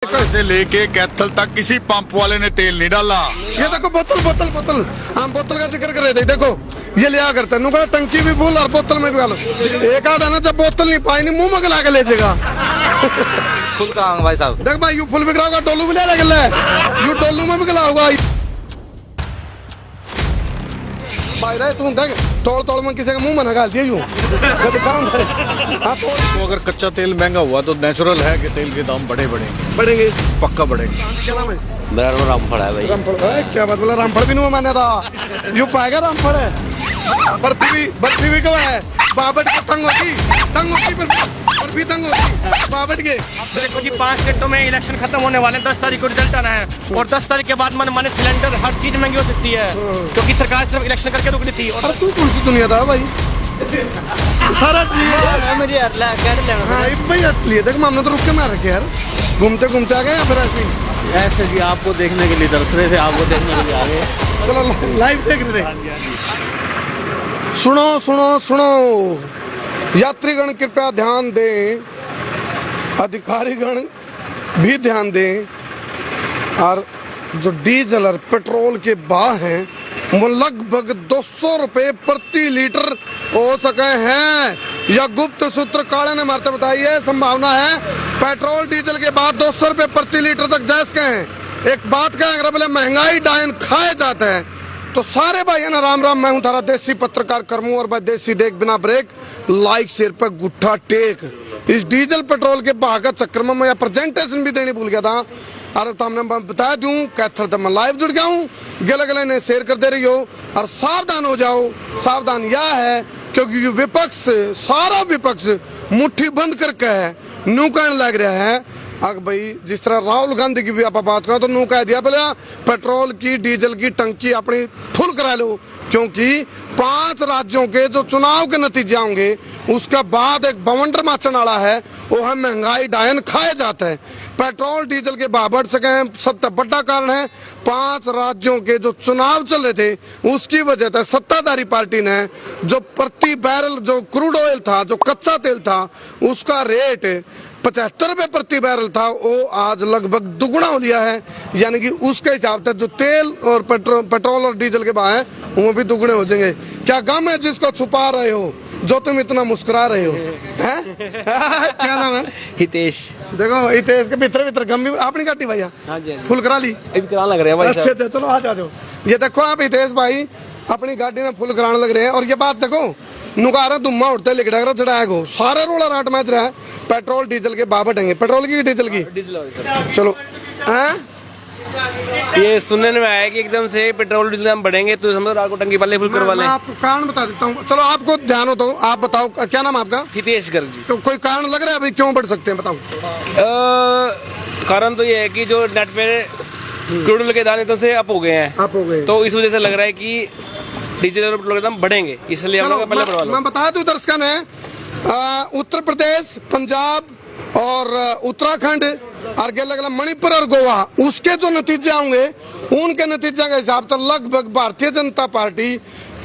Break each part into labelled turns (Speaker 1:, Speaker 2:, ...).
Speaker 1: से लेके कैथल तक किसी पंप वाले ने तेल नहीं डाला।
Speaker 2: ये देखो बोतल बोतल बोतल, हम बोतल का जिक्र कर रहे थे। देखो ये लिया करते हैं, नुका टंकी भी फुल और बोतल में भी डालो। एक आधा ना जब बोतल नहीं पाई नहीं मुंह में गला के ले जाएगा।
Speaker 3: फुल कहाँ भाई साहब?
Speaker 2: देख भाई यू फुल भी गिराओगा, डोलू भी ले गला यू डोलू में भी गिलाओगा भाई रे। तू देख तोड़ तोड़ में किसी के मुंह में न डाल दिया यूं।
Speaker 1: तो अगर कच्चा तेल महंगा हुआ तो नेचुरल है कि तेल के दाम
Speaker 2: बढ़ेंगे
Speaker 1: पक्का बढ़ेंगे।
Speaker 2: क्या नाम है?
Speaker 3: मेरा नाम रामफल है भाई।
Speaker 2: रामफल क्या बात बोला, रामफल भी नहीं मैंने था। यू पाएगा रामफल है। बर्फी भी कब है? बाबट के तंग होगी बर्फी तंग होगी बाबट के।
Speaker 4: देखो जी 5 घंटों में इलेक्शन खत्म होने वाले हैं। 10 तारीख को रिजल्ट आना है और 10 तारीख के बाद मन माने सिलेंडर हर चीज महंगी हो सकती है, क्योंकि सरकार सिर्फ इलेक्शन करके रुक रही थी। और
Speaker 2: तू कौन सी दुनिया था भाई? सारा
Speaker 3: मुझे
Speaker 2: भाई असली देख मामला तो रुक के मार रखे यार। घूमते घूमते आ गए या फिर
Speaker 3: ऐसे जी आपको देखने के लिए तरस रहे थे, आपको देखने के लिए आ गए।
Speaker 2: चलो लाइव देख रहे थे। सुनो सुनो सुनो यात्रीगण कृपया ध्यान दें, अधिकारीगण भी ध्यान दें। और जो डीजल और पेट्रोल के भाव हैं वो लगभग 200 रुपए प्रति लीटर हो सके हैं। या गुप्त सूत्र काले ने मारते बताई है, संभावना है पेट्रोल डीजल के बाद 200 रुपए प्रति लीटर तक जायज के हैं। एक बात कहें, अगर बोले महंगाई डायन खाए जाते हैं तो सारे भाई ना राम राम। मैं हूं तारा देसी पत्रकार करमू और भाई देसी देख बिना ब्रेक लाइक सिर पर गुट्ठा टेक। इस डीजल पेट्रोल के भाव का चक्कर में मैं प्रेजेंटेशन भी देनी भूल गया था। अरे तो हमने बता दूं कैथल तक मैं लाइव जुड़ गया हूँ। गले गले ने शेयर कर दे रही हो और सावधान हो जाओ। सावधान यह है क्योंकि विपक्ष सारा विपक्ष मुट्ठी बंद करके है नू कहने लग रहा है। अगर भाई जिस तरह राहुल गांधी की भी आप बात करो तो नू कह दिया बोले पेट्रोल की डीजल की टंकी अपनी फुल करा लो, क्योंकि 5 राज्यों के जो चुनाव के नतीजे होंगे उसका बाद एक बवंडर माचन वाला है वो है महंगाई डायन खाए जाता है। पेट्रोल डीजल के भाव बढ़ सके हैं, सबसे बड़ा कारण है 5 राज्यों के जो चुनाव चल रहे थे उसकी वजह से सत्ताधारी पार्टी ने जो प्रति बैरल जो क्रूड ऑयल था, जो कच्चा तेल था, उसका रेट 75 रुपए प्रति बैरल था वो आज लगभग दुगुना हो लिया है। यानी कि उसके हिसाब से जो तेल और पेट्रोल और डीजल के भाव है वो भी दुगुने हो जाएंगे। क्या गम है जिसको छुपा रहे हो जो तुम इतना मुस्कुरा रहे हो? हैं? क्या नाम है?
Speaker 3: हितेश।
Speaker 2: देखो हितेश के भीतर गम भी आपने काटी भैया?
Speaker 3: हाँ जी
Speaker 2: फुल करा ली?
Speaker 3: अभी करा लग रहा है भाई।
Speaker 2: अच्छा चलो आ जाओ। ये देखो आप हितेश भाई अपनी गाड़ी में फुल कराने लग रहे हैं। और ये बात देखो नुकारा दुम्मा उठते लिख रहा चढ़ाया गो सारे रोला राट मैच रहा है। पेट्रोल डीजल के भाव बढ़ेंगे, पेट्रोल की डीजल की? चलो
Speaker 5: ये सुनने में आया कि एकदम से पेट्रोल डीजल दाम बढ़ेंगे तो समझो रात को टंकी वाले फुल करवा लें।
Speaker 2: मैं आपको कारण बता देता हूँ। चलो आपको ध्यान हो तो आप बताओ क्या नाम आपका?
Speaker 5: हितेश गर्ग जी।
Speaker 2: तो कोई कारण लग रहा है अभी क्यों बढ़ सकते हैं बताओ?
Speaker 5: कारण तो ये है कि जो नेट पे क्रूड ऑयल के दाम तो से अप हो गए हैं,
Speaker 2: आप हो गए
Speaker 5: तो इस वजह से लग रहा है कि डीजल और पेट्रोल के दाम बढ़ेंगे, इसलिए हम लोग पहले बढ़वा लो।
Speaker 2: मैं बता दूं दर्शकों ने उत्तर प्रदेश, पंजाब और उत्तराखंड और गला मणिपुर और गोवा उसके जो नतीजे होंगे उनके नतीजे के हिसाब से लगभग भारतीय जनता पार्टी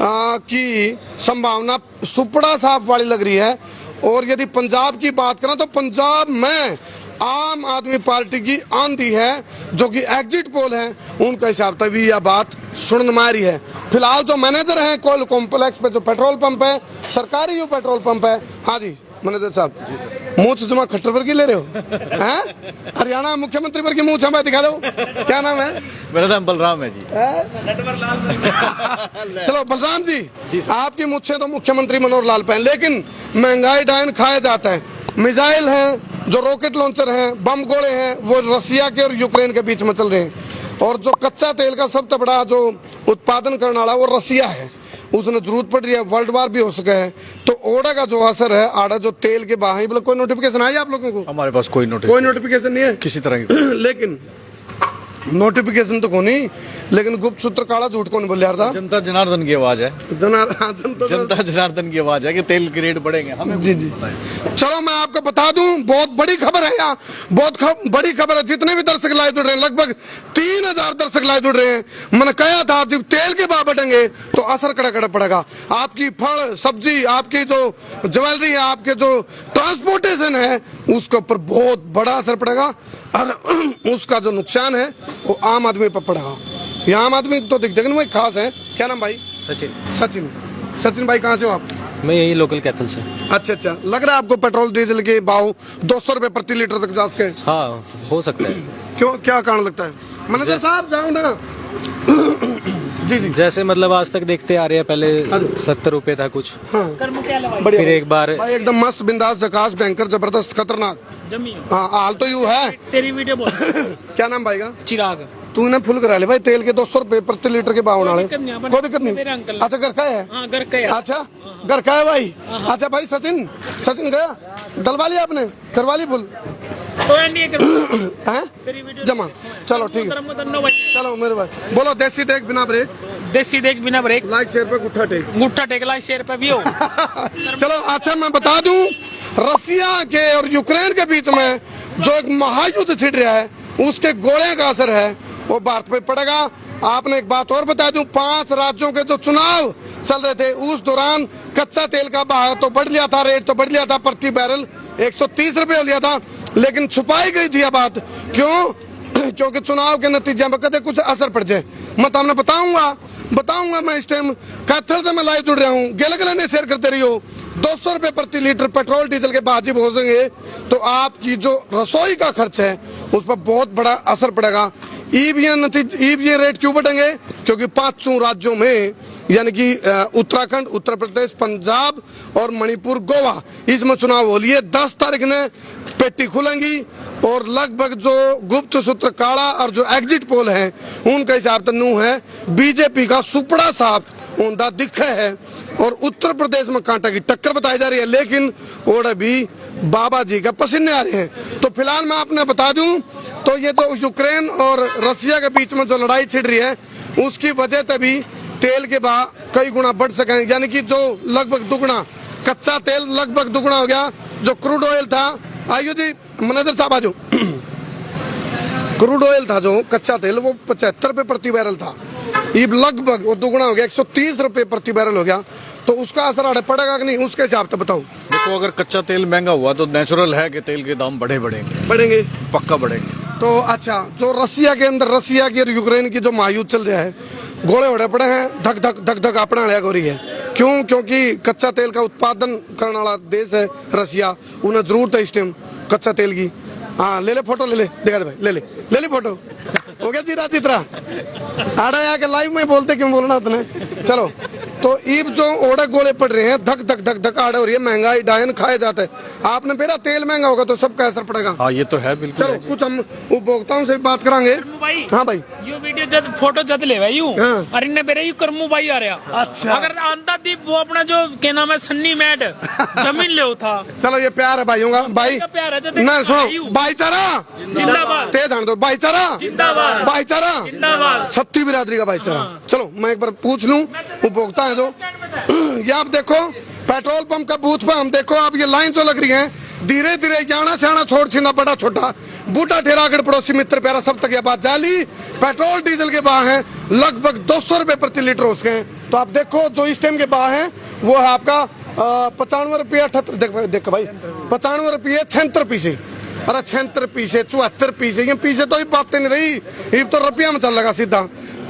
Speaker 2: की संभावना सुपड़ा साफ वाली लग रही है। और यदि पंजाब की बात करें तो पंजाब में आम आदमी पार्टी की आंधी है, जो कि एग्जिट पोल है उनके हिसाब से भी यह बात सुन मारी है। फिलहाल जो मैनेजर हैं कोल कॉम्प्लेक्स पे जो पेट्रोल पंप है, सरकारी जो पेट्रोल पंप है। हाँ जी मैनेजर साहब, मूछ जमा खट्टर पर की ले रहे हो? हैं? हरियाणा मुख्यमंत्री पर की मूछ हमें दिखा दो। क्या नाम है?
Speaker 1: मेरा नाम बलराम है जी।
Speaker 2: चलो बलराम जी आपकी मूछें तो मुख्यमंत्री मनोहर लाल पे हैं, लेकिन महंगाई डायन खाया जाता है। मिसाइल हैं, जो रॉकेट लॉन्चर हैं, बम गोले हैं, वो रसिया के और यूक्रेन के बीच में चल रहे हैं। और जो कच्चा तेल का सबसे बड़ा जो उत्पादन करने वाला वो रसिया है, उसने जरूरत पड़ रही है वर्ल्ड वार भी हो सका है। तो ओडा का जो असर है, आड़ा जो तेल के बाहर बोले कोई नोटिफिकेशन आई आप लोगों को?
Speaker 1: हमारे पास कोई
Speaker 2: नोटिफिकेशन नहीं है
Speaker 1: किसी तरह की।
Speaker 2: लेकिन नोटिफिकेशन तो कोनी, लेकिन गुप्त सूत्र काला झूठ कौन बोल रहा था?
Speaker 1: जनता जनार्दन की आवाज है।
Speaker 2: जनता
Speaker 1: जनार्दन की आवाज है कि तेल के रेट बढ़ेंगे हमें।
Speaker 2: जी चलो मैं आपको बता दूं बहुत बड़ी खबर है यहाँ, बहुत बड़ी खबर है। जितने भी दर्शक लाइव जुड़ रहे हैं लगभग 3000 दर्शक लाइव जुड़ रहे हैं। मैंने कहा था जब तेल के भाव बढ़ेंगे तो असर कड़ा पड़ेगा। आपकी फल सब्जी, आपकी जो ज्वेलरी है, आपके जो ट्रांसपोर्टेशन है उसके ऊपर बहुत बड़ा असर पड़ेगा। और उसका जो नुकसान है वो आम आदमी पर पड़ेगा। ये आम आदमी तो दिख देखने में खास है। क्या नाम भाई?
Speaker 3: सचिन।
Speaker 2: सचिन। सचिन भाई कहाँ से हो आप?
Speaker 3: मैं यही लोकल कैथल से।
Speaker 2: अच्छा अच्छा, लग रहा है आपको पेट्रोल डीजल के भाव 200 रुपए प्रति लीटर तक जा सके?
Speaker 3: हाँ, हो सकता है।
Speaker 2: क्यों, क्या कारण लगता है? मैनेजर साहब जाओ ना। जी जी,
Speaker 3: जैसे मतलब आज तक देखते आ रहे हैं, पहले 70 रुपए था कुछ,
Speaker 2: बढ़िया
Speaker 3: फिर एक बार
Speaker 2: भाई एकदम मस्त बिंदास झकास भयंकर जबरदस्त खतरनाक। हाँ हाल तो यूं है।
Speaker 4: तेरी वीडियो बोल।
Speaker 2: क्या नाम भाई का?
Speaker 4: चिराग।
Speaker 2: तूने फुल करा ले भाई, तेल के 200 रुपए प्रति लीटर के भाव नाले,
Speaker 4: दिक्कत नहीं है,
Speaker 2: कोई दिक्कत
Speaker 4: मेरे
Speaker 2: नहीं।
Speaker 4: अंकल।
Speaker 2: अच्छा घर का है?
Speaker 4: हाँ, घर का है।
Speaker 2: अच्छा घर का है भाई। अच्छा भाई सचिन, सचिन गया डलवा लिया आपने, करवा ली फुल
Speaker 4: तो नहीं कर
Speaker 2: हैं जमा? चलो ठीक है, चलो मेरे भाई बोलो। देसी देख बिना ब्रेक,
Speaker 4: देसी देख बिना ब्रेक,
Speaker 2: लाइक शेयर पे गुट्ठा टेक।
Speaker 4: गुट्ठा टेकला शेर पे भी हो।
Speaker 2: चलो अच्छा मैं बता दूं, रसिया के और यूक्रेन के बीच में जो एक महायुद्ध छिड़ रहा है उसके गोले का असर है वो भारत पे पड़ेगा। आपने एक बात और बता दूं, 5 राज्यों के जो चुनाव चल रहे थे उस दौरान कच्चा तेल का भाव तो बढ़ लिया था, रेट तो बढ़ लिया था, प्रति बैरल 130 रुपए हो लिया था, लेकिन छुपाई गई थी ये बात। क्यों? क्योंकि चुनाव के नतीजे में कदे कुछ असर पड़ जाए। मैं तो हमने बताऊंगा मैं इस टाइम कैथल से मैं लाइव जुड़ रहा हूँ। गले गले ने शेयर करते रहियो। 200 रुपए प्रति लीटर पेट्रोल डीजल के वाजिब हो जाएंगे तो आपकी जो रसोई का खर्च है उस पर बहुत बड़ा असर पड़ेगा। ईवीएम रेट क्यों बढ़ेंगे? क्योंकि 5 राज्यों में यानी कि उत्तराखंड, उत्तर प्रदेश, पंजाब और मणिपुर, गोवा, इसमें चुनाव हो लिए। 10 तारीख ने पेटी खुलेंगी और लगभग जो गुप्त सूत्र काड़ा और जो एग्जिट पोल है उनके हिसाब से नू है बीजेपी का सुपड़ा साफ ऊंधा दिखा है और उत्तर प्रदेश में कांटा की टक्कर बताई जा रही है, लेकिन और अभी बाबा जी का पसीने आ रहे हैं। तो फिलहाल मैं आपने बता दूं तो ये जो यूक्रेन और रसिया के बीच में जो लड़ाई छिड़ रही है उसकी वजह से भी तेल के भाव कई गुना बढ़ सके, यानी कि जो लगभग दुगुना कच्चा तेल लगभग दुगुना हो गया। जो क्रूड ऑयल था, आइयो जी मैनेजर साहब आजो, क्रूड ऑयल था जो कच्चा तेल वो 75 रुपए प्रति बैरल था, ये लगभग वो दुगुना हो गया, 130 रुपए प्रति बैरल हो गया। तो उसका असर पड़ेगा कि नहीं, उसके हिसाब से बताओ।
Speaker 1: देखो अगर कच्चा तेल महंगा हुआ तो नेचुरल है कि तेल के दाम बढ़ेंगे, पक्का बढ़ेंगे।
Speaker 2: तो अच्छा, जो रसिया के अंदर रसिया की और यूक्रेन की जो महायुद्ध चल रहा है, गोले उड़े पड़े हैं, धक धक धक धक अपना हड़िया हो रही है। क्यों? क्योंकि कच्चा तेल का उत्पादन करने वाला देश है रसिया, उन्हें जरूरत है इस टाइम कच्चा तेल की। हाँ ले फोटो, ले दिखा दे भाई, ले ली फोटो। हो गया जीरा चित्रा आड़ा आके लाइव में बोलते क्यों बोलना उतने। चलो तो ईब जो ओड़े गोले पड़ रहे हैं, धक धक धक धक आड़े हो रही है, महंगाई डायन खाया जाता है। आपने मेरा तेल महंगा होगा तो सबका असर पड़ेगा।
Speaker 1: हाँ ये तो है बिल्कुल।
Speaker 2: चलो कुछ हम उपभोक्ताओं से बात करांगे। हाँ भाई,
Speaker 4: यो वीडियो जब फोटो जद ले भाई यूं
Speaker 2: हाँ।
Speaker 4: अरे ने बेरे यू करमू भाई आ रहा।
Speaker 2: अच्छा।
Speaker 4: अगर आंदा दीप वो अपना जो क्या नाम है सन्नी मैट जमीन ले था।
Speaker 2: चलो ये प्यार है भाइयों का, भाई
Speaker 4: का प्यार है जो
Speaker 2: ना सुनो, भाईचारा
Speaker 4: जिंदाबाद,
Speaker 2: तेज आने दो, भाईचारा
Speaker 4: जिंदाबाद,
Speaker 2: भाईचारा
Speaker 4: जिंदाबाद,
Speaker 2: छत्ती बिरादरी का भाईचारा। चलो मैं एक बार पूछ लूं उपभोक्ता है जो ये आप देखो पेट्रोल पंप का बूथ पे हम देखो आप ये लाइन जो लग रही है, धीरे धीरे जाना सियाना छोड़ छीना बड़ा छोटा बूटा ठेरा अगर पड़ोसी मित्र प्यारा सब तक ये बात जाली। पेट्रोल डीजल के भाव है लगभग 200 रुपए प्रति लीटर हो गए। तो आप देखो जो इस टाइम के भाव है वो है आपका 95 रुपये 78, देखो भाई 95 रुपये 76 पैसे, अरे 76 पैसे 74 पैसे, ये पीछे तो ही बातें नहीं रही, ये तो रुपया में चल लगा सीधा।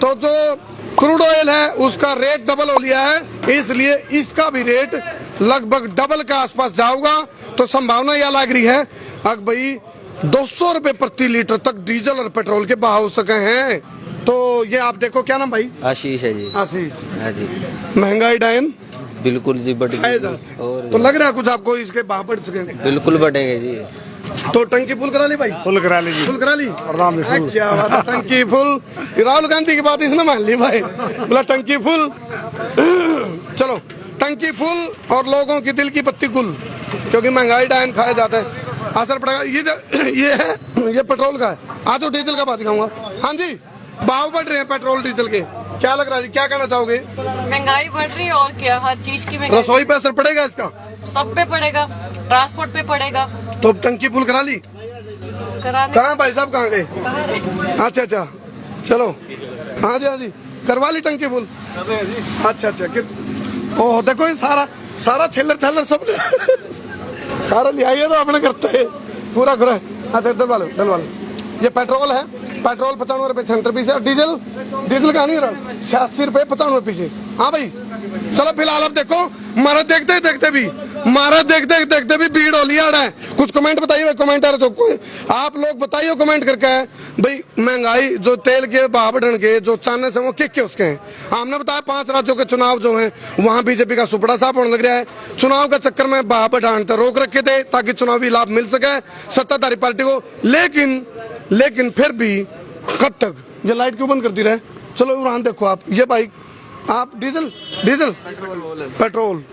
Speaker 2: तो जो क्रूड ऑयल है उसका रेट डबल हो लिया है, इसलिए इसका भी रेट लगभग डबल के आसपास जाऊंगा। तो संभावना यह लग रही है अब भाई 200 रुपए प्रति लीटर तक डीजल और पेट्रोल के भाव हो सके हैं। तो ये आप देखो, क्या नाम भाई?
Speaker 6: आशीष है जी।
Speaker 2: आशीष।
Speaker 6: हाँ जी,
Speaker 2: महंगाई डायन
Speaker 6: बिल्कुल जी बढ़
Speaker 2: खाए
Speaker 6: गई
Speaker 2: जाते।
Speaker 6: और
Speaker 2: तो लग रहा है कुछ आपको इसके भाव बढ़ सकेंगे?
Speaker 6: बिल्कुल बढ़ेंगे जी।
Speaker 2: तो टंकी फुल करा ली भाई?
Speaker 1: फुल करा लीजिए।
Speaker 2: फुल करा ली, क्या बात है, टंकी फुल। राहुल गांधी की बात इसने मान ली भाई, बोला टंकी फुल। चलो टंकी फुल और लोगों की दिल की बत्ती गुल, क्योंकि महंगाई डायन खाया जाता है, असर पड़ेगा। ये है ये पेट्रोल का है। आज तो डीजल का बात कहूँगा। हाँ जी, भाव बढ़ रहे हैं पेट्रोल डीजल के, क्या लग रहा है जी, क्या कहना चाहोगे?
Speaker 7: महंगाई बढ़ रही है और क्या, हर चीज की महंगाई
Speaker 2: रसोई पे असर पड़ेगा इसका?
Speaker 7: सब पे पड़ेगा, ट्रांसपोर्ट पे पड़ेगा।
Speaker 2: तो टंकी फुल करा ली?
Speaker 7: कराने
Speaker 2: कहाँ भाई साहब कहाँ गए? अच्छा अच्छा, चलो हाँ जी करवा ली टंकी फुल। अच्छा ओह देखो ये सारा छिल्लर सब सारा ले आइए तो आपने करता है पूरा खुरा। अच्छा डलवा लो ये पेट्रोल है, पेट्रोल 95 रुपए 76 पैसे, और डीजल डीजल का नहीं रहा 86 रुपए 95 पैसे। हाँ भाई चलो फिलहाल अब देखो महाराज देखते देखते भी भीड़ हो लिया है। कुछ कमेंट बताइए कमेंटर तो कोई आप लोग बताइए कमेंट करके भाई महंगाई जो तेल के भाव बढ़ने के जो चांस है वो क्या उसके हैं। हमने बताया 5 राज्यों के चुनाव जो हैं वहां बीजेपी का सुपड़ा साफ होने लग रहा है। चुनाव के चक्कर में भाव बढ़ाने रोक रखे थे ताकि चुनावी लाभ मिल सके सत्ताधारी पार्टी को, लेकिन फिर भी कब तक ये लाइट क्यों बंद करती रहे। चलो इमरान देखो आप ये भाई आप डीजल पेट्रोल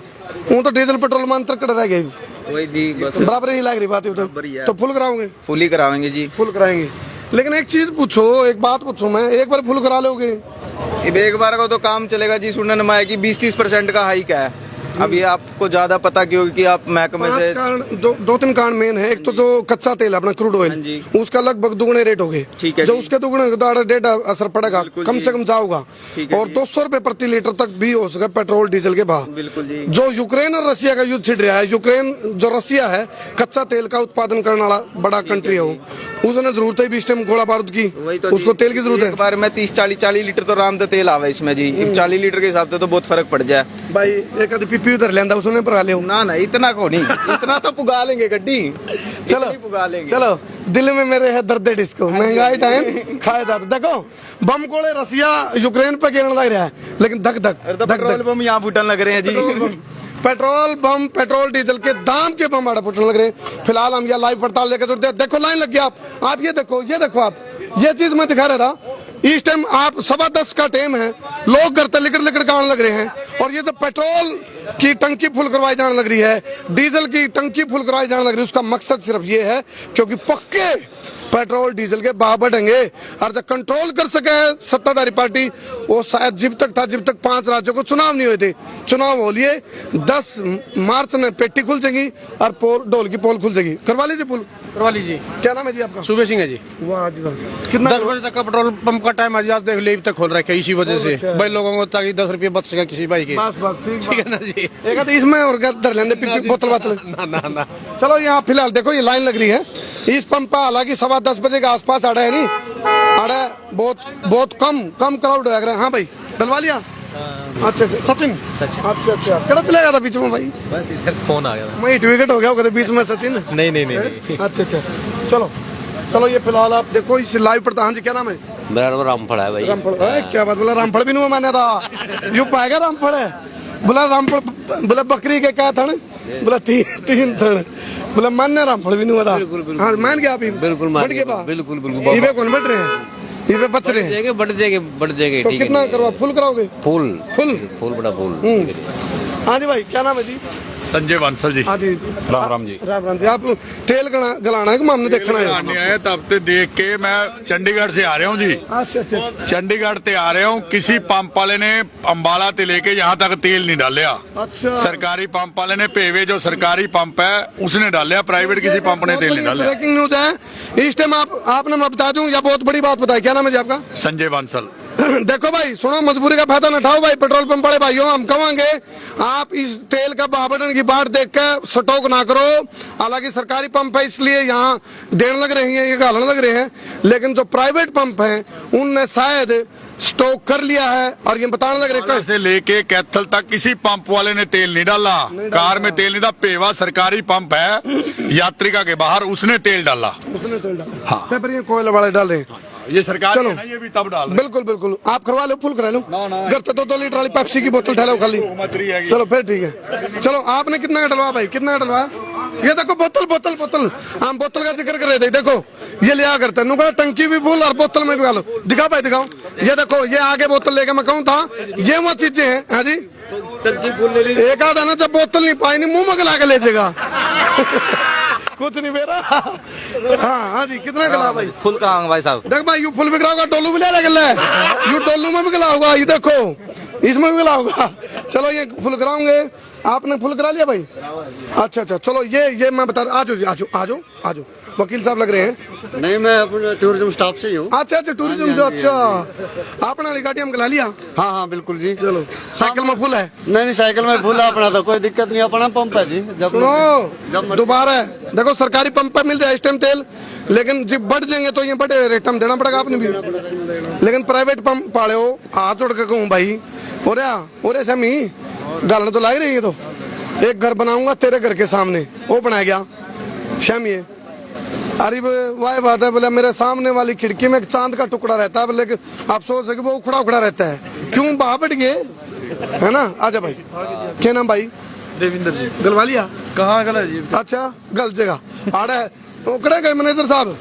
Speaker 2: वो तो डीजल पेट्रोल में अंतर कर रह गए
Speaker 6: वही दी बस
Speaker 2: बराबर ही लग रही बात है तो फुल कराओगे
Speaker 6: फुल ही करावेंगे जी।
Speaker 2: फुल कराएंगे। लेकिन एक चीज पूछो एक बात पूछूं मैं एक बार फुल करा लोगे
Speaker 6: एक बार को तो काम चलेगा जी। सुनने में आया कि 20-30% का हाइक है। अब ये आपको ज्यादा पता क्यों कि आप महकमे से
Speaker 2: दो तीन कारण मेन है। एक तो जो कच्चा तेल है अपना क्रूड ऑयल उसका लगभग दुगने रेट हो गए।
Speaker 6: ठीक है
Speaker 2: जो उसके दुगने रेट असर पड़ेगा कम से कम जाऊगा और 200 रुपए प्रति लीटर तक भी हो सके पेट्रोल डीजल के भाव।
Speaker 6: बिल्कुल जी।
Speaker 2: जो यूक्रेन और रसिया का युद्ध छिड़ रहा है यूक्रेन जो रसिया है कच्चा तेल का उत्पादन करने वाला बड़ा कंट्री है वो उसने जरूरत है भी इस टाइम गोला बारूद की उसको तेल की जरूरत है।
Speaker 6: एक बार में 30-40 लीटर तो आराम से तेल आवे इसमें जी। 40 लीटर के हिसाब से तो बहुत फर्क पड़ जाए
Speaker 2: भाई। एक आधी पीपी उधर लेंदा उसने भरा ले
Speaker 6: ना इतना को नहीं इतना तो पुगा लेंगे गड्डी
Speaker 2: चलो
Speaker 6: पुगा लेंगे।
Speaker 2: चलो दिल में मेरे है दर्द डिस्को महंगाई टाइम खाया जाता। देखो बम गोले रसिया यूक्रेन पे गिरने लग रहा है लेकिन धक धक
Speaker 6: पेट्रोल बम यहाँ फूटने लग रहे हैं जी।
Speaker 2: पेट्रोल बम पेट्रोल डीजल के दाम के बम फूटने लग रहे हैं। फिलहाल हम यहाँ लाइव पड़ताल लेकर देखो लाइन लग गया आप ये देखो आप ये चीज मैं दिखा रहा था। इस टाइम आप 10:15 का टाइम है लोग घर तक लिकड़ आने लग रहे हैं और ये तो पेट्रोल की टंकी फुल करवाई जाने लग रही है डीजल की टंकी फुल करवाई जाने लग रही है। उसका मकसद सिर्फ ये है क्योंकि पक्के पेट्रोल डीजल के भाव बढ़ेंगे और जब कंट्रोल कर सके सत्ताधारी पार्टी वो शायद जब तक 5 राज्यों को चुनाव नहीं हुए थे। चुनाव हो लिए 10 मार्च में पेटी खुल जाएगी और ढोल की पोल खुल जाएगी। करवा लीजिए पुल
Speaker 3: करवा लीजिए।
Speaker 2: क्या नाम है जी आपका।
Speaker 3: सुबह सिंह है जी।
Speaker 2: वाह जी कितना
Speaker 3: 10 बजे तक का पेट्रोल पंप का टाइम आज देख लो तक खोल रखा है इसी वजह से भाई लोगों को ताकि 10 रुपये बच सके किसी भाई के।
Speaker 2: बस
Speaker 3: ठीक है ना जी।
Speaker 2: एक आध इसमें और धर लेंगे बोतल
Speaker 3: ना
Speaker 2: चलो यहाँ फिलहाल देखो ये लाइन लग रही है इस पंप पर। हालांकि 10:15 बजे के आसपास आड़ा है नहीं आड़ा बहुत कम क्राउड है। हाँ भाई डलवा लिया। अच्छा सचिन अच्छा क्या चला गया था बीच में भाई।
Speaker 3: बस इधर फोन आ गया
Speaker 2: वही विकेट हो गया बीच में सचिन।
Speaker 3: नहीं
Speaker 2: अच्छा चलो ये फिलहाल आप देखो इस लाइव पर। हाँ जी क्या नाम है।
Speaker 6: मेरा नाम रामफल है भाई।
Speaker 2: रामफल क्या बात बोला रामफल भी नहीं मैंने था यू पाएगा रामफल है बोला रामफल बोला बकरी के क्या थन बोला 3 थन बोला मान्य रामफल भी नहीं हुआ था। हाँ मान गया आप बिल्कुल ये कौन बैठ रहे हैं ये बच रहे हैं
Speaker 6: बढ़ जाएंगे
Speaker 2: तो कितना करवा फुल कराओगे
Speaker 6: फुल बड़ा फुल।
Speaker 2: हाँ जी भाई क्या नाम है जी।
Speaker 1: संजय बांसल जी।
Speaker 2: हाँ जी
Speaker 1: राम जी।
Speaker 2: आप तेल गलाना है कि हमने देखना है।
Speaker 1: तब से देख के मैं चंडीगढ़ से आ रहा हूँ जी।
Speaker 2: अच्छा
Speaker 1: चंडीगढ़ से आ रहा हूँ किसी पंप वाले ने अम्बाला से लेके यहाँ तक तेल नहीं डालिया।
Speaker 2: अच्छा
Speaker 1: सरकारी पंप वाले ने पेवे जो सरकारी पंप है उसने डालिया प्राइवेट किसी पंप ने तेल नहीं डालिया।
Speaker 2: ब्रेकिंग न्यूज है इस टाइम आपने मैं बता दूं या बहुत बड़ी बात बताई। क्या नाम है जी आपका।
Speaker 1: संजय बांसल।
Speaker 2: देखो भाई सुनो मजबूरी का फायदा न उठाओ भाई पेट्रोल पंप वाले भाइयों हम कहेंगे आप इस तेल का भाव बढ़ने की बात देख के स्टॉक ना करो। हालांकि सरकारी पंप है इसलिए यहाँ देने लग रहे हैं ये गालने लग रहे हैं लेकिन जो प्राइवेट पंप हैं उनने शायद स्टॉक कर लिया है और ये बताने लग रहे हैं
Speaker 1: से लेके कैथल तक किसी पंप वाले ने तेल नहीं डाला। कार में तेल नहीं डाला। पेवा सरकारी पंप है यात्रिका के बाहर उसने तेल डाला।
Speaker 2: हाँ पर ये कोयले वाले डाल रहे हैं
Speaker 1: ये सरकार
Speaker 2: चलो
Speaker 1: है ये भी तब डाल
Speaker 2: बिल्कुल आप करवा लो फुल करा लो घर से 2 लीटर वाली पेप्सी की बोतल ढालो खाली। चलो फिर ठीक है। चलो आपने कितना का डलवा भाई कितना का डलवा। ये देखो बोतल हम बोतल का जिक्र कर रहे थे। देखो ये लिया करते हैं टंकी भी फुल और बोतल में भी डालो। दिखाओ भाई दिखाओ ये देखो ये आगे बोतल लेके मैं कहूँ था ये वो चीजें हैं। हाँ जी एक आधा ना जब बोतल नहीं पाई नहीं मुंह में गला के ले जाएगा कुछ नहीं मेरा। हाँ जी कितना गला भाई
Speaker 6: फुल कराऊंगा भाई साहब।
Speaker 2: देख भाई यू फुल भी कराओगा डोलू भी ले रहा यू डोलू में भी गला होगा ये देखो इसमें भी गला होगा। चलो ये फुल कराओगे आपने फुल करा लिया भाई। अच्छा चलो ये मैं बता रहा आजो वकील साहब लग रहे हैं।
Speaker 8: नहीं मैं अपने टूरिज्म स्टाफ से ही हूँ।
Speaker 2: अच्छा टूरिज्म से। अच्छा आपने वाली गाड़ी हम गला लिया।
Speaker 8: हाँ बिल्कुल जी।
Speaker 2: चलो साइकिल में फुल है।
Speaker 8: नहीं साइकिल में फुल अपना तो कोई दिक्कत नहीं अपना पंप है जी।
Speaker 2: सुनो दोबारा देखो सरकारी पंप पर मिल रहा है इस टाइम तेल लेकिन जब बढ़ जाएंगे तो ये बड़े रेट हम देना पड़ेगा आपने भी। लेकिन प्राइवेट पंप पाले हो, हाथ जोड़ के कहूँ भाई, और समी गल तो लाई रही है। तो एक घर बनाऊंगा तेरे घर के सामने, वो बनाया गया शम ये। अरे वाह बात है, बोला मेरे सामने वाली खिड़की में एक चांद का टुकड़ा रहता है, लेकिन अफसोस है कि वो उखड़ा उखड़ा रहता है। क्यों बाहर बैठ गए, है ना? आजा भाई, क्या नाम भाई?
Speaker 6: देविंदर जी।
Speaker 2: गलवालिया
Speaker 6: कहाँ गला जी?
Speaker 2: अच्छा, गल जगह आड़ा है। उकड़े गए मैनेजर साहब,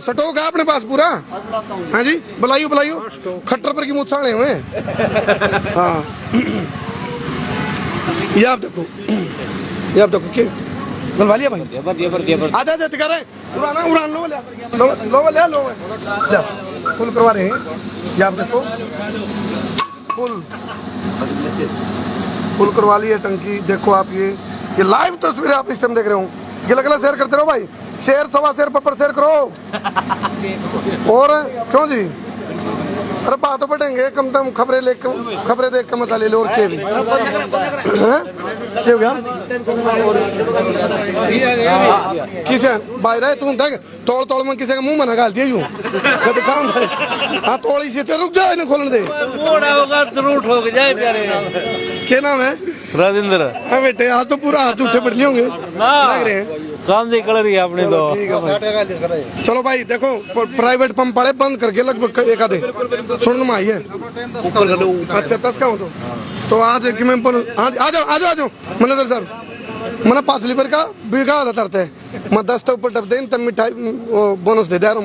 Speaker 2: स्टॉक है अपने पास पूरा? हाँ जी, बुलाइयो बुलाइयो, खट्टर पर की मुँह हुए। हाँ, ये आप देखो, क्या गलवालिया भाई, आजा आजा दिखा रहे उड़ाना, उड़ान लो फुल करवा रहे हैं। ये आप देखो, फुल करवा ली है टंकी। देखो आप, ये लाइव तस्वीरें आप इस टाइम देख रहे हो। गिला गिला शेयर करते रहो भाई, शेयर सवा शेयर पर शेयर करो। और क्यों जी, अरे बातों पटेंगे कम से कम, खबरें देख के मजा ले लो। और क्या भी क्या हो गया किसे भाई रहे तू देख, तोड़ तोड़ में किसी का मुंह में गाल दिया यूं। हाँ तोड़ी से रुक जाए ना, खोलने दे क्या नाम है?
Speaker 5: राजेंद्र।
Speaker 2: हाँ बेटे, हाथ तो पूरा हाथ उठे पड़ लिए होंगे लग रहे हैं।
Speaker 5: काम देख कर रही है आपने तो।
Speaker 2: ठीक है भाई। चलो भाई देखो, प्राइवेट पंप वाले बंद करके लगभग एक आधे सुनने में आई है। अच्छा 10 का हो तो आज कि मैं आ जाओ मैनेजर साहब, मैंने 5 लीटर का बीघा तरते हैं, मैं 10 ऊपर डब दें तब मिठाई बोनस दे दे रहा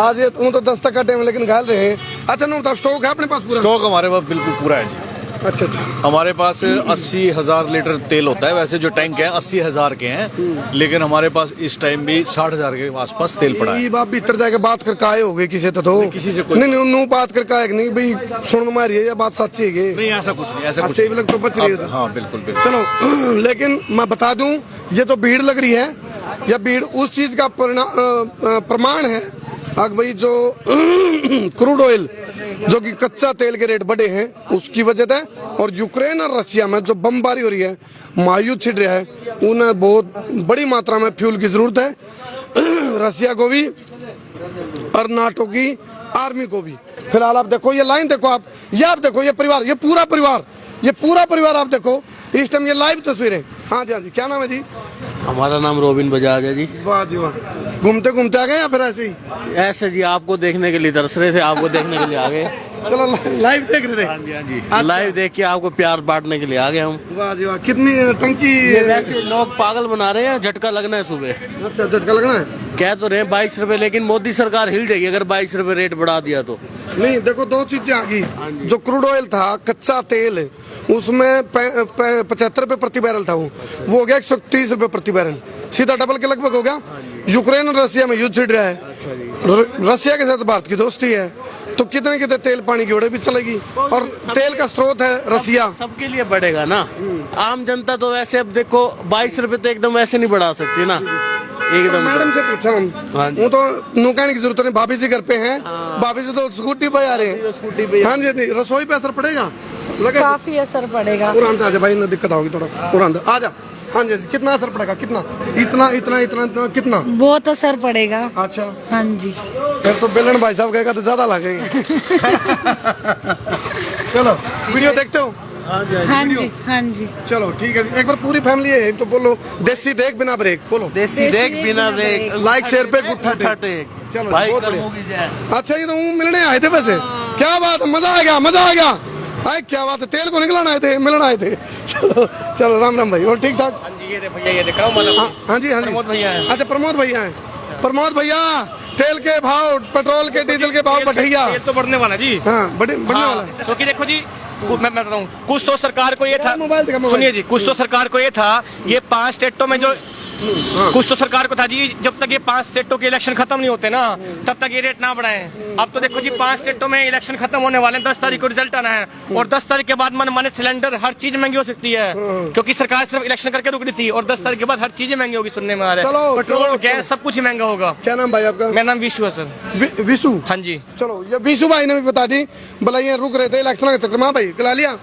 Speaker 2: आज ये तो 10 तक का टाइम लेकिन घाल रहे हैं। अच्छा नो स्टॉक है अपने पास पूरा?
Speaker 9: स्टॉक हमारे पास बिल्कुल पूरा है जी।
Speaker 2: अच्छा अच्छा,
Speaker 9: हमारे पास 80,000 लीटर तेल होता है। वैसे जो टैंक है 80,000 के हैं, लेकिन हमारे पास इस टाइम भी 60,000 के आसपास तेल पड़ा है।
Speaker 2: बाप भीतर जाके बात करके आए हो गए किसी तो
Speaker 9: किसी से कोई
Speaker 2: नहीं नू बात करके आए नहीं भाई, सुन मारी है या बात सच्ची है?
Speaker 9: नहीं ऐसा कुछ नहीं, ऐसा कुछ
Speaker 2: अच्छा लग तो बच रही है।
Speaker 9: हाँ बिल्कुल बिल्कुल।
Speaker 2: चलो लेकिन मैं बता दूं, ये तो भीड़ लग रही है, या भीड़ उस चीज का प्रमाण है अग भाई, जो क्रूड ऑयल जो कि कच्चा तेल के रेट बढ़े हैं उसकी वजह है। और यूक्रेन और रशिया में जो बमबारी हो रही है, महायुद्ध छिड़ रहा है, उन्हें बहुत बड़ी मात्रा में फ्यूल की जरूरत है, रशिया को भी और नाटो की आर्मी को भी। फिलहाल आप देखो ये लाइन देखो आप, ये परिवार, ये पूरा परिवार आप देखो इस टाइम, ये लाइव तस्वीरें। हाँ जी, क्या नाम है जी?
Speaker 3: हमारा नाम रोबिन बजाज है जी।
Speaker 2: वाह जी वाह, घूमते घूमते आ गए या फिर ऐसे ही?
Speaker 3: ऐसे जी, आपको देखने के लिए तरस रहे थे, आपको देखने के लिए आ गए।
Speaker 2: चलो लाइव देख रहे थे?
Speaker 3: लाइव देख के आपको प्यार बांटने के लिए आ गए हम।
Speaker 2: वाह जी वाह, कितनी टंकी?
Speaker 3: वैसे लोग पागल बना रहे हैं, झटका लगना है सुबह।
Speaker 2: अच्छा झटका लगना है,
Speaker 3: कह तो रहे 22 रुपए, लेकिन मोदी सरकार हिल जाएगी अगर 22 रुपए रेट बढ़ा दिया तो।
Speaker 2: नहीं देखो, 2 चीजें आ गई। जो क्रूड ऑयल था, कच्चा तेल, उसमें 75 रुपए प्रति बैरल था, वो हो गया 130 रुपए प्रति बैरल, सीधा डबल के लगभग हो गया। यूक्रेन और रशिया में युद्ध छिड़ रहा है, रशिया के साथ भारत की दोस्ती है, तो कितने तेल पानी की ओर भी चलेगी, और तेल का स्रोत है रशिया।
Speaker 3: सबके लिए बढ़ेगा ना, आम जनता तो वैसे अब देखो 22 रुपए तो एकदम वैसे नहीं बढ़ा सकती ना एकदम।
Speaker 2: मैडम से पूछा हम, वो तो नुकाने की जरूरत नहीं, भाभी जी घर पे हैं, भाभी जी तो स्कूटी पे आ रहे हैं। हाँ जी, रसोई पे असर पड़ेगा?
Speaker 7: काफी असर पड़ेगा।
Speaker 2: उड़ान आजा भाई, दिक्कत होगी थोड़ा, उड़ान आजा। हाँ जी, कितना असर पड़ेगा? कितना? इतना कितना?
Speaker 7: बहुत असर पड़ेगा।
Speaker 2: अच्छा
Speaker 7: हाँ जी,
Speaker 2: फिर तो बेलन भाई साहब कहेगा तो ज्यादा लगेगा। चलो वीडियो देखते हो?
Speaker 7: हाँ जी।
Speaker 2: चलो ठीक है, एक बार पूरी फैमिली है तो बोलो, देसी देख बिना ब्रेक, बोलो
Speaker 3: देसी देख बिना ब्रेक,
Speaker 2: लाइक शेयर पे गुट्ठा
Speaker 3: टेक।
Speaker 2: चलो बहुत बढ़िया। अच्छा ये तो मिलने आए थे वैसे, क्या बात है, मजा आ गया। अरे क्या बात है, तेल को निकलना आए थे, मिलना आए थे। चलो राम भाई, और ठीक ठाक?
Speaker 4: भैया ये दिखाओ मतलब।
Speaker 2: हाँ जी
Speaker 4: प्रमोद भैया हैं।
Speaker 2: अच्छा प्रमोद भैया हैं। प्रमोद भैया, तेल के भाव, पेट्रोल के, डीजल के भाव बढ़िया।
Speaker 4: ये तो बढ़ने वाला जी।
Speaker 2: हाँ बढ़ने वाला है,
Speaker 4: क्योंकि देखो जी, मैं बताता हूँ, कुछ तो सरकार को ये था,
Speaker 2: मोबाइल
Speaker 4: सुनिए जी, कुछ तो सरकार को ये था, ये 5 स्टेटों में जो कुछ तो सरकार को था जी, जब तक ये 5 स्टेटों के इलेक्शन खत्म नहीं होते ना, तब तक ये रेट ना बढ़ाएं। अब तो देखो जी, 5 स्टेटों में इलेक्शन खत्म होने वाले हैं, 10 तारीख को रिजल्ट आना है, और 10 तारीख के बाद मन माने सिलेंडर हर चीज महंगी हो सकती है, क्योंकि सरकार सिर्फ इलेक्शन करके रुक रही थी, और 10 तारीख के बाद हर चीजें महंगी होगी, सुनने में आ रहा है, पेट्रोल गैस सब कुछ ही महंगा होगा।
Speaker 2: क्या नाम भाई आपका?
Speaker 4: मेरा नाम विशु है सर।
Speaker 2: विशु?
Speaker 4: हाँ जी।
Speaker 2: चलो ये विशु भाई ने भी बता दी, भला ये रुक रहे थे इलेक्शन के चक्कर में। भाई कला लिया,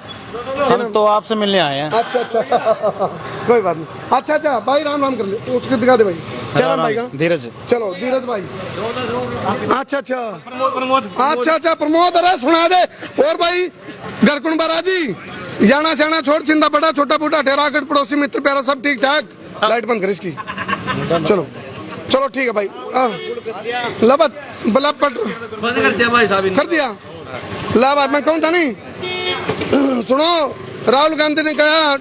Speaker 10: हम तो आपसे मिलने आए हैं।
Speaker 2: अच्छा कोई बात नहीं। अच्छा अच्छा भाई राम राम कर ले, उसके दिखा दे भाई, क्या नाम भाई का?
Speaker 4: धीरज।
Speaker 2: चलो धीरज भाई। अच्छा अच्छा अच्छा अच्छा प्रमोद, अरे सुना दे। और भाई गरकुण बाराजी, जाना जाना छोड़, चिंता बड़ा छोटा बूटा ठहरा पड़ोसी मित्र प्यारा सब ठीक ठाक। लाइट बंद कर इसकी। चलो चलो ठीक है भाई। लबत बला पट
Speaker 5: बंद कर दिया भाई साहब
Speaker 2: कर दिया। ला भाई मैं कहूँ था नहीं, सुनो राहुल गांधी ने कहा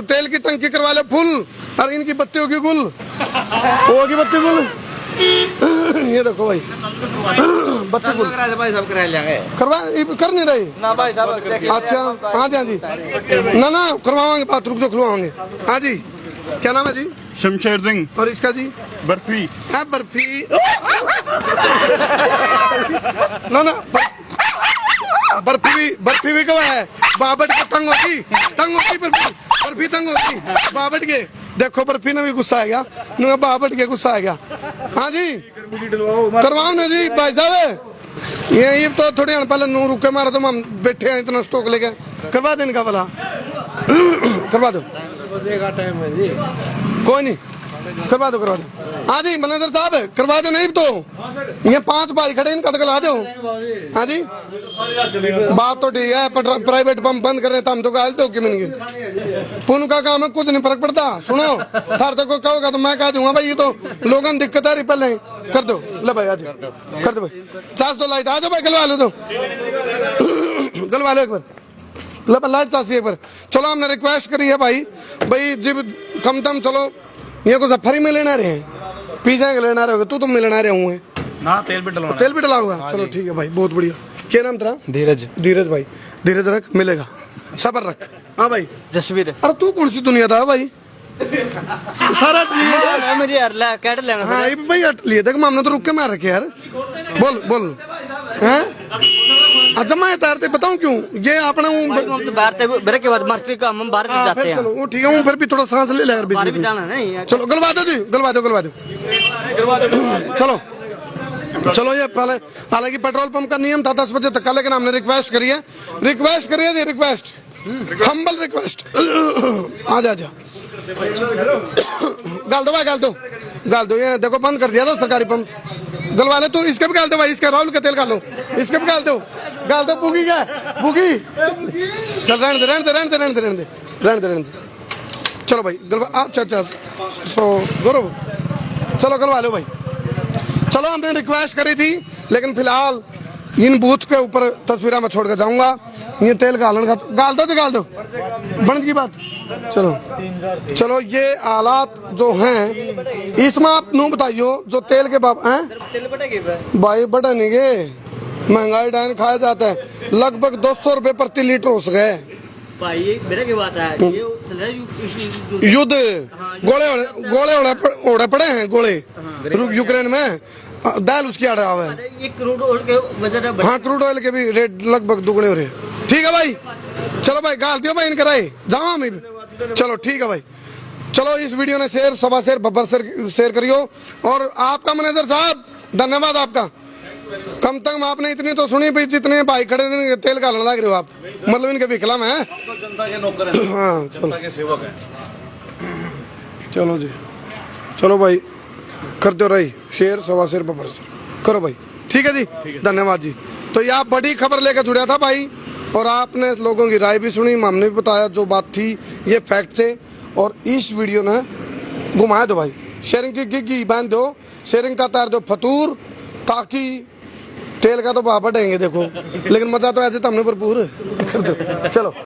Speaker 2: तेल की टंकी करवा ले फुल और इनकी बत्ती होगी गुल, होगी बत्ती गुल। ये देखो भाई बत्ती गुल
Speaker 5: भाई साहब करा लिया
Speaker 2: करवा, कर नहीं रही
Speaker 5: ना भाई साहब।
Speaker 2: अच्छा हाँ जी हाँ जी, ना ना करवाएंगे बात, रुक जाओ खुलवाएंगे। हाँ जी क्या नाम है जी?
Speaker 8: शमशेर सिंह।
Speaker 2: और इसका जी?
Speaker 8: बर्फी।
Speaker 2: हाँ बर्फी। ना ना बर्फी भी कवा है, बाबट के तंग होती बर्फी तंग होती बाबट के। देखो बर्फी ने भी गुस्सा आ गया, बाबट के गुस्सा आ गया। हाँ जी करवाओ ना जी भाई साहब, ये तो थोड़ी पहले नू रुके मारा तो हम बैठे हैं इतना स्टॉक लेके, करवा देने का भला करवा दो, कोई नहीं करवा दो करवा दो। हाँ जी मैनेजर साहब करवा दो, नहीं तो ये 5 भाई खड़े इनका तो ला दो। हाँ जी बात तो ठीक है, प्राइवेट पंप बंद कर रहे थे हम तो गाल दो कि मिल गए, पुन का काम है कुछ नहीं फर्क पड़ता। सुनो थार तक कोई कहोगा तो मैं कह दूंगा भाई ये तो लोगों दिक्कत आ रही, पहले कर दो। ले भाई आज कर दो भाई, 400 लाइट आ जाओ भाई, गलवा लो तो गलवा लो एक बार, लाइट चाहिए एक बार। चलो हमने रिक्वेस्ट करी है भाई, भाई जब कम तम चलो ये को सफरी में लेना रहे हैं, पिज्जा के लेना रहे, तू मिलना रहे हुए
Speaker 9: ना तेल भी डलवाना,
Speaker 2: तेल भी डलाऊंगा। चलो ठीक है भाई बहुत बढ़िया। क्या नाम तेरा?
Speaker 4: धीरज।
Speaker 2: धीरज भाई, धीरज रख मिलेगा, सबर रख। हाँ भाई
Speaker 8: जसवीर।
Speaker 2: अरे तू कौन सी दुनिया था भाई? सारा
Speaker 8: मेरी यार ला कैट लेना।
Speaker 2: हाँ ये भाई हट लिए देख, हमने तो रुक के मार रखे यार। बोल बोल हैं? अच्छा मैं तैरते बताऊं क्यों ये अपने
Speaker 8: ब्रेक के बाद मार्केट का हम बाहर जाते हैं।
Speaker 2: चलो वो ठीक है, फिर भी थोड़ा सांस ले यार बीच में। चलो गलवा दो जी, गलवा दो गलवा दो चलो चलो। ये पहले हालांकि पेट्रोल पंप का नियम था 10 बजे तक का, लेकिन हमने रिक्वेस्ट करी है जी, रिक्वेस्ट हम्बल रिक्वेस्ट। आ जा गाल दो भाई, गाल दो। ये देखो बंद कर दिया था सरकारी पंप, गलवा ले तू। इसके भी गाल दो भाई, इसका राहुल का तेल गाल लो, इसके भी गाल दो बुगी का बुगी। चल रहने दे। चलो भाई गलवा। अच्छा गौरव चलो गलवा लो भाई। चलो हमने रिक्वेस्ट करी थी, लेकिन फिलहाल इन बूथ के ऊपर तस्वीरें मैं छोड़ कर जाऊंगा। ये तेल गाल दो बंद की बात। चलो ये हालात जो हैं इसमें आप नू बताइयो, जो तेल के बाप हैं भाई बढ़े नहीं गए, महंगाई डायन खाया जाता है, लगभग 200 रुपए प्रति लीटर हो गए
Speaker 8: भाई। मेरे की बात है
Speaker 2: युद्ध, गोले ओढ़े पड़े हैं गोले यूक्रेन में, दाल उसकी आड़ा हुआ है।
Speaker 8: क्रूड ऑयल के वजह
Speaker 2: हाँ क्रूड ऑयल के भी रेट लगभग दुगने हो रहे हैं। ठीक है भाई चलो भाई गाल दियो भाई इनके राय जाओ हम। चलो ठीक है भाई, चलो इस वीडियो ने शेयर सवा शेयर बब्बर शेयर करियो। और आपका मैनेजर साहब धन्यवाद आपका, कम तक आपने इतनी तो सुनी भाई, जितने भाई खड़े थे तेल का लगा रहे हो आप, मतलब इनके विकला में है।
Speaker 9: जनता के नौकर हैं,
Speaker 2: हाँ
Speaker 9: जनता के सेवक हैं।
Speaker 2: चलो जी चलो भाई कर दो रही शेयर सवा शेयर बब्बर शेयर करो भाई। ठीक है जी धन्यवाद जी। तो ये आप बड़ी खबर लेकर जुड़ा था भाई, और आपने लोगों की राय भी सुनी, हमने भी बताया जो बात थी, ये फैक्ट थे। और इस वीडियो ने घुमाया दो भाई, शेयरिंग की गिग्गी बांध दो, शेयरिंग का तार दो फतूर, ताकि तेल का तो भाव बढ़ेंगे देखो, लेकिन मजा तो ऐसे तो हमने भरपूर कर दो। चलो।